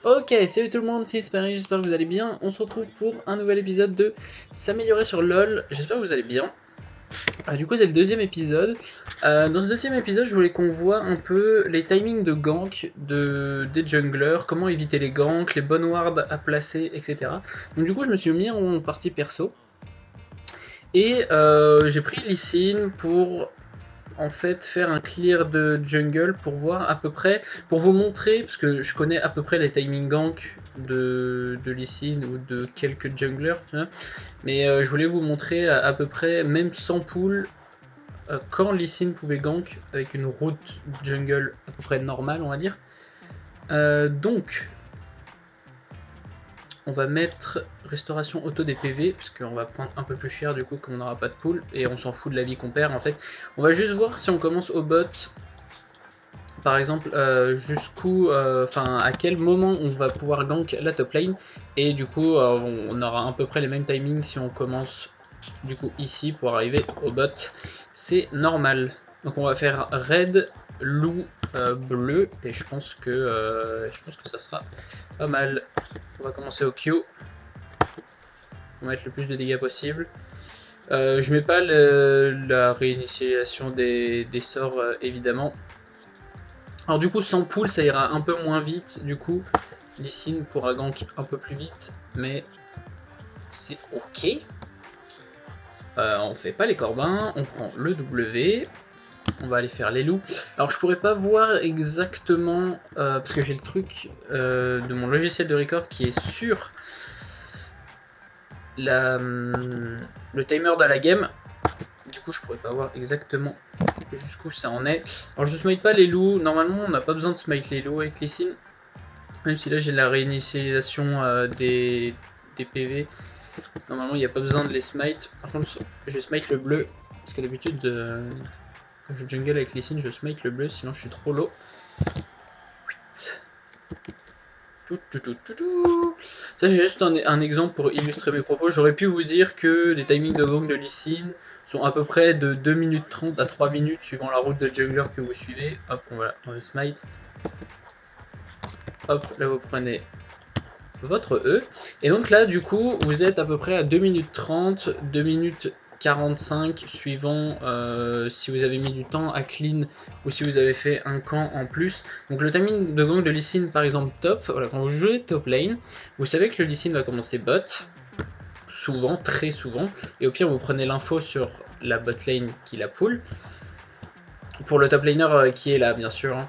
Ok, salut tout le monde, c'est Sparry, j'espère que vous allez bien. On se retrouve pour un nouvel épisode de S'améliorer sur LoL. J'espère que vous allez bien. Du coup, c'est le deuxième épisode. Dans ce deuxième épisode, je voulais qu'on voit un peu les timings de gank des junglers, comment éviter les ganks, les bonnes wards à placer, etc. Donc du coup, je me suis mis en partie perso. Et j'ai pris Lee Sin pour en fait faire un clear de jungle pour voir à peu près, pour vous montrer, parce que je connais à peu près les timing gank de Lee Sin ou de quelques junglers, tu vois, mais je voulais vous montrer à peu près, même sans pool, quand Lee Sin pouvait gank avec une route jungle à peu près normale, on va dire. Donc, on va mettre restauration auto des PV, parce qu'on va prendre un peu plus cher du coup, comme on n'aura pas de pool, et on s'en fout de la vie qu'on perd en fait. On va juste voir si on commence au bot, par exemple, jusqu'où, à quel moment on va pouvoir gank la top lane, et du coup, on aura à peu près les mêmes timings si on commence du coup ici pour arriver au bot. C'est normal. Donc on va faire red, loup, bleu, et je pense que ça sera pas mal. On va commencer au Q. On va mettre le plus de dégâts possible. Je mets pas la réinitialisation des sorts évidemment. Alors du coup sans pool ça ira un peu moins vite, du coup Lee Sin pourra gank un peu plus vite, mais c'est ok. On fait pas les corbins, on prend le W, on va aller faire les loups. Alors je pourrais pas voir exactement, parce que j'ai le truc de mon logiciel de record qui est sur le timer de la game. Du coup je pourrais pas voir exactement jusqu'où ça en est. Alors je smite pas les loups, normalement on n'a pas besoin de smite les loups avec Lee Sin, même si là j'ai la réinitialisation des PV. Normalement il n'y a pas besoin de les smite. Par contre je smite le bleu, parce que d'habitude quand je jungle avec Lee Sin je smite le bleu, sinon je suis trop low. Ça c'est juste un exemple pour illustrer mes propos. J'aurais pu vous dire que les timings de gank de Lee Sin sont à peu près de 2 minutes 30 à 3 minutes suivant la route de jungler que vous suivez. Hop, voilà, on le smite. Hop, là vous prenez votre E. Et donc là du coup vous êtes à peu près à 2 minutes 30, 2 minutes 45 suivant si vous avez mis du temps à clean ou si vous avez fait un camp en plus. Donc le timing de gank de Lee Sin par exemple top, voilà, quand vous jouez top lane, vous savez que le Lee Sin va commencer bot, souvent, très souvent, et au pire vous prenez l'info sur la bot lane qui la pull, pour le top laner qui est là bien sûr, hein.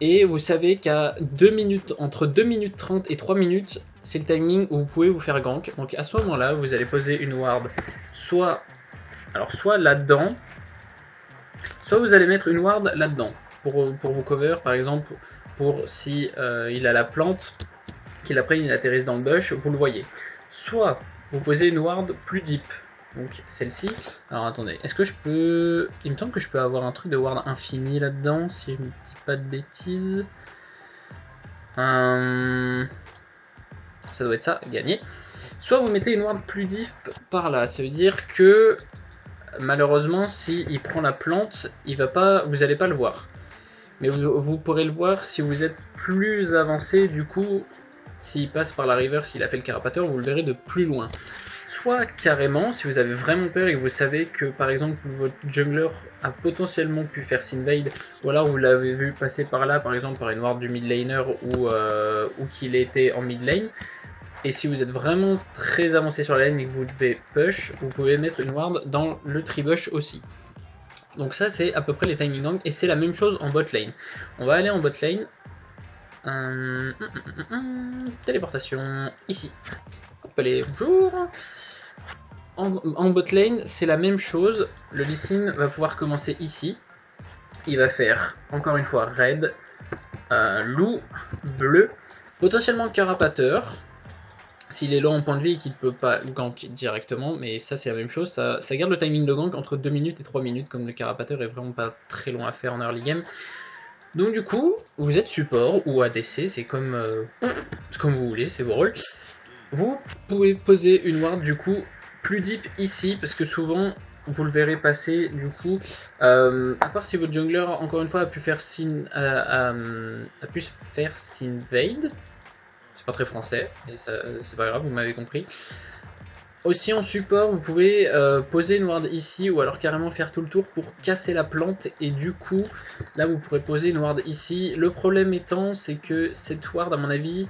Et vous savez qu'à 2 minutes, entre 2 minutes 30 et 3 minutes, c'est le timing où vous pouvez vous faire gank. Donc à ce moment-là, vous allez poser une ward soit là-dedans, soit vous allez mettre une ward là-dedans pour vous cover, par exemple, pour si il a la plante, qu'il après il atterrisse dans le bush, vous le voyez. Soit vous posez une ward plus deep, donc celle-ci. Alors attendez, est-ce que je peux... Il me semble que je peux avoir un truc de ward infini là-dedans, si je ne dis pas de bêtises. Ça doit être ça, gagné. Soit vous mettez une ward plus deep par là, ça veut dire que malheureusement si il prend la plante, il va pas, vous n'allez pas le voir. Mais vous pourrez le voir si vous êtes plus avancé, du coup, s'il passe par la river, s'il a fait le carapateur, vous le verrez de plus loin. Soit carrément, si vous avez vraiment peur et que vous savez que par exemple votre jungler a potentiellement pu faire Sinvade, ou alors vous l'avez vu passer par là, par exemple par une ward du mid laner ou qu'il était en mid lane, et si vous êtes vraiment très avancé sur la lane et que vous devez push, vous pouvez mettre une ward dans le tribush aussi. Donc ça c'est à peu près les timing gangs, et c'est la même chose en bot lane. On va aller en bot lane. Téléportation ici. Hop, allez, bonjour. En bot lane, c'est la même chose. Le Lee Sin va pouvoir commencer ici. Il va faire, encore une fois, red, loup, bleu, potentiellement carapateur. S'il est low en point de vie et qu'il ne peut pas gank directement, mais ça c'est la même chose. Ça garde le timing de gank entre 2 minutes et 3 minutes, comme le carapateur est vraiment pas très long à faire en early game. Donc du coup, vous êtes support ou ADC, c'est comme vous voulez, c'est vos rôles. Vous pouvez poser une ward du coup plus deep ici, parce que souvent vous le verrez passer du coup, à part si votre jungler encore une fois a pu faire Sinvade, pas très français, et c'est pas grave, vous m'avez compris. Aussi en support, vous pouvez poser une ward ici, ou alors carrément faire tout le tour pour casser la plante, et du coup, là vous pourrez poser une ward ici. Le problème étant, c'est que cette ward, à mon avis,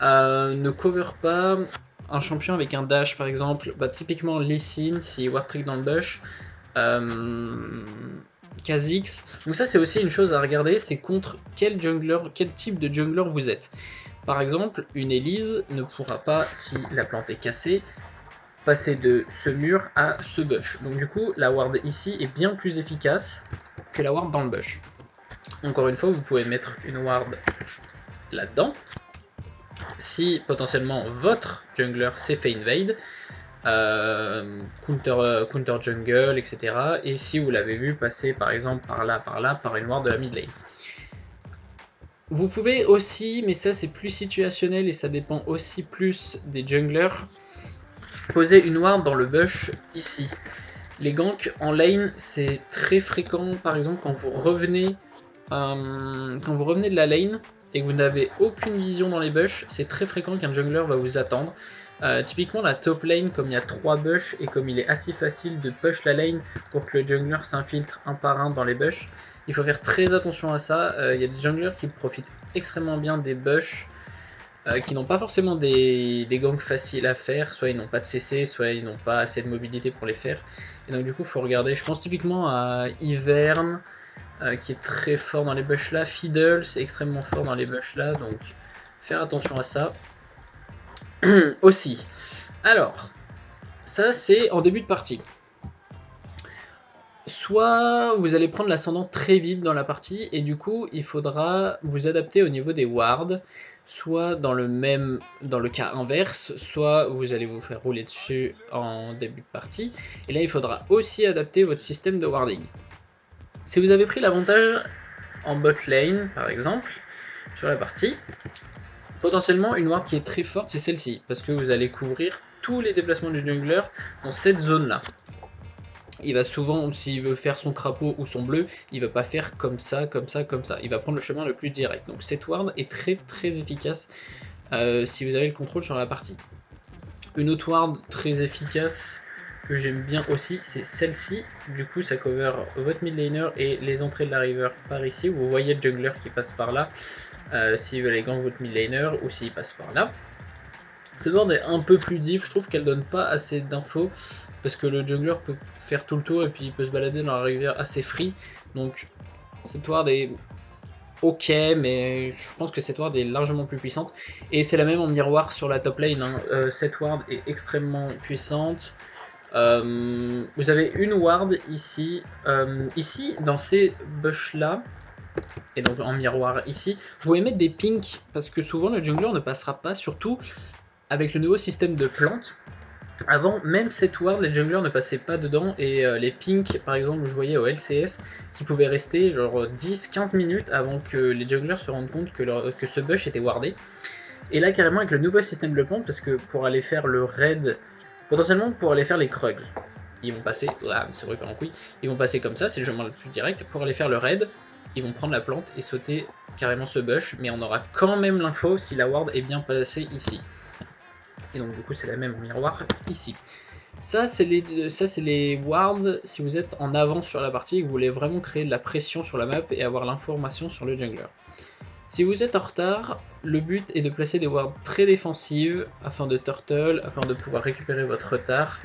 ne cover pas un champion avec un dash par exemple, typiquement Lee Sin, si ward trick dans le bush, Kha'Zix. Donc ça c'est aussi une chose à regarder, c'est contre quel type de jungler vous êtes. Par exemple, une Elise ne pourra pas, si la plante est cassée, passer de ce mur à ce bush. Donc du coup, la ward ici est bien plus efficace que la ward dans le bush. Encore une fois, vous pouvez mettre une ward là-dedans. Si potentiellement votre jungler s'est fait invade, counter jungle, etc. Et si vous l'avez vu passer par exemple par là, par une ward de la mid lane. Vous pouvez aussi, mais ça c'est plus situationnel et ça dépend aussi plus des junglers, poser une ward dans le bush ici. Les ganks en lane c'est très fréquent, par exemple quand vous revenez de la lane et que vous n'avez aucune vision dans les bush, c'est très fréquent qu'un jungler va vous attendre. Typiquement la top lane, comme il y a 3 bush et comme il est assez facile de push la lane pour que le jungler s'infiltre un par un dans les bush, il faut faire très attention à ça. Il y a des junglers qui profitent extrêmement bien des bush, qui n'ont pas forcément des ganks faciles à faire, soit ils n'ont pas de CC, soit ils n'ont pas assez de mobilité pour les faire. Et donc du coup il faut regarder, je pense typiquement à Ivern, qui est très fort dans les bush là, Fiddle c'est extrêmement fort dans les bush là, donc faire attention à ça. Aussi. Alors, ça c'est en début de partie. Soit vous allez prendre l'ascendant très vite dans la partie et du coup il faudra vous adapter au niveau des wards, soit dans le cas inverse, soit vous allez vous faire rouler dessus en début de partie, et là il faudra aussi adapter votre système de warding. Si vous avez pris l'avantage en bot lane par exemple, sur la partie, potentiellement une ward qui est très forte c'est celle-ci, parce que vous allez couvrir tous les déplacements du jungler dans cette zone là. Il va souvent, s'il veut faire son crapaud ou son bleu, il va pas faire comme ça, comme ça, comme ça. Il va prendre le chemin le plus direct. Donc cette ward est très très efficace si vous avez le contrôle sur la partie. Une autre ward très efficace que j'aime bien aussi, c'est celle-ci. Du coup ça cover votre mid laner et les entrées de la river par ici. Vous voyez le jungler qui passe par là, s'il veut les gangs votre mid laner ou s'il passe par là. Cette ward est un peu plus deep, je trouve qu'elle donne pas assez d'infos, parce que le jungler peut faire tout le tour et puis il peut se balader dans la rivière assez free. Donc cette ward est ok, mais je pense que cette ward est largement plus puissante. Et c'est la même en miroir sur la top lane, hein. Cette ward est extrêmement puissante. Vous avez une ward ici, ici dans ces bush là, et donc en miroir ici. Vous pouvez mettre des pinks, parce que souvent le jungler ne passera pas, surtout avec le nouveau système de plantes. Avant, même cette ward, les junglers ne passaient pas dedans, et les pinks, par exemple, je voyais au LCS, qui pouvaient rester genre 10-15 minutes avant que les junglers se rendent compte que ce bush était wardé. Et là, carrément, avec le nouveau système de plantes, parce que pour aller faire le raid, potentiellement pour aller faire les krugs, ils vont passer, c'est vrai en couille, ils vont passer comme ça, c'est le chemin le plus direct. Pour aller faire le raid, ils vont prendre la plante et sauter carrément ce bush, mais on aura quand même l'info si la ward est bien placée ici. Et donc du coup c'est la même en miroir ici. Ça c'est les wards si vous êtes en avance sur la partie et que vous voulez vraiment créer de la pression sur la map et avoir l'information sur le jungler. Si vous êtes en retard, le but est de placer des wards très défensives afin de turtle, afin de pouvoir récupérer votre retard,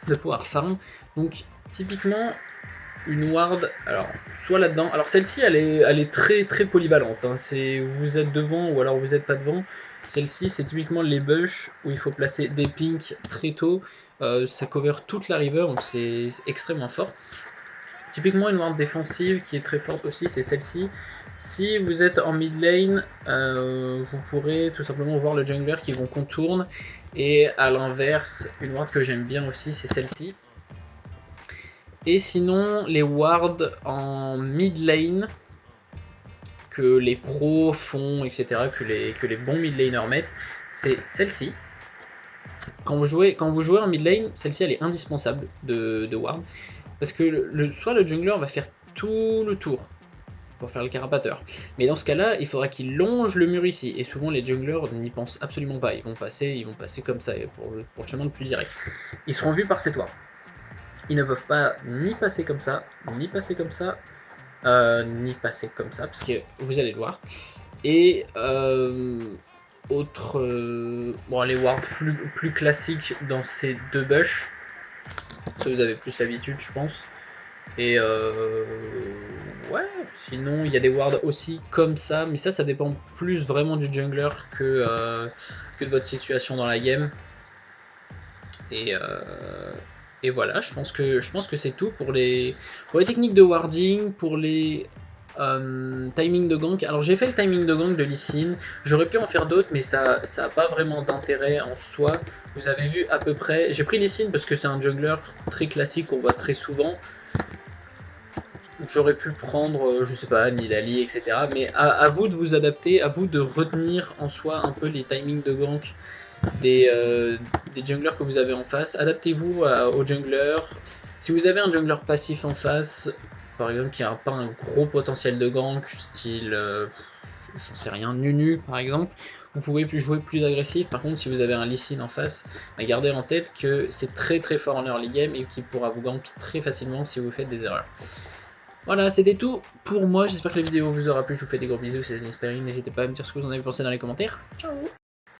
de pouvoir farm. Donc typiquement une ward, alors soit là-dedans, alors celle-ci elle est très très polyvalente, hein. C'est vous êtes devant ou alors vous n'êtes pas devant. Celle-ci c'est typiquement les bush où il faut placer des pinks très tôt, ça cover toute la river donc c'est extrêmement fort. Typiquement une ward défensive qui est très forte aussi c'est celle-ci. Si vous êtes en mid lane, vous pourrez tout simplement voir le jungler qui vont contourne, et à l'inverse une ward que j'aime bien aussi c'est celle-ci. Et sinon les wards en mid lane que les pros font, etc., que les bons mid laners mettent, c'est celle-ci. Quand vous jouez en mid lane, celle-ci elle est indispensable de ward, parce que soit le jungler va faire tout le tour pour faire le carapateur. Mais dans ce cas-là, il faudra qu'ils longent le mur ici. Et souvent, les junglers n'y pensent absolument pas. Ils vont passer comme ça pour le chemin le plus direct. Ils seront vus par ces toits. Ils ne peuvent pas ni passer comme ça, ni passer comme ça, ni passer comme ça, parce que vous allez le voir. Et bon, les wards plus classiques dans ces deux bush, ça vous avez plus l'habitude, je pense. Et ouais, sinon il y a des wards aussi comme ça, mais ça dépend plus vraiment du jungler que de votre situation dans la game. Et voilà, je pense que c'est tout pour les techniques de warding, pour les timing de gank. Alors j'ai fait le timing de gank de Lee Sin, j'aurais pu en faire d'autres, mais ça n'a pas vraiment d'intérêt en soi. Vous avez vu à peu près, j'ai pris Lee Sin parce que c'est un jungler très classique qu'on voit très souvent. J'aurais pu prendre, je sais pas, Nidalee, etc. Mais à vous de vous adapter, à vous de retenir en soi un peu les timings de gank des junglers que vous avez en face. Adaptez-vous aux junglers. Si vous avez un jungler passif en face, par exemple qui n'a pas un gros potentiel de gank, style, je sais rien, Nunu par exemple, vous pouvez jouer plus agressif. Par contre, si vous avez un Lee Sin en face, gardez en tête que c'est très très fort en early game et qu'il pourra vous gank très facilement si vous faites des erreurs. Voilà, c'était tout pour moi. J'espère que la vidéo vous aura plu. Je vous fais des gros bisous. C'est Denis Perry. N'hésitez pas à me dire ce que vous en avez pensé dans les commentaires. Ciao!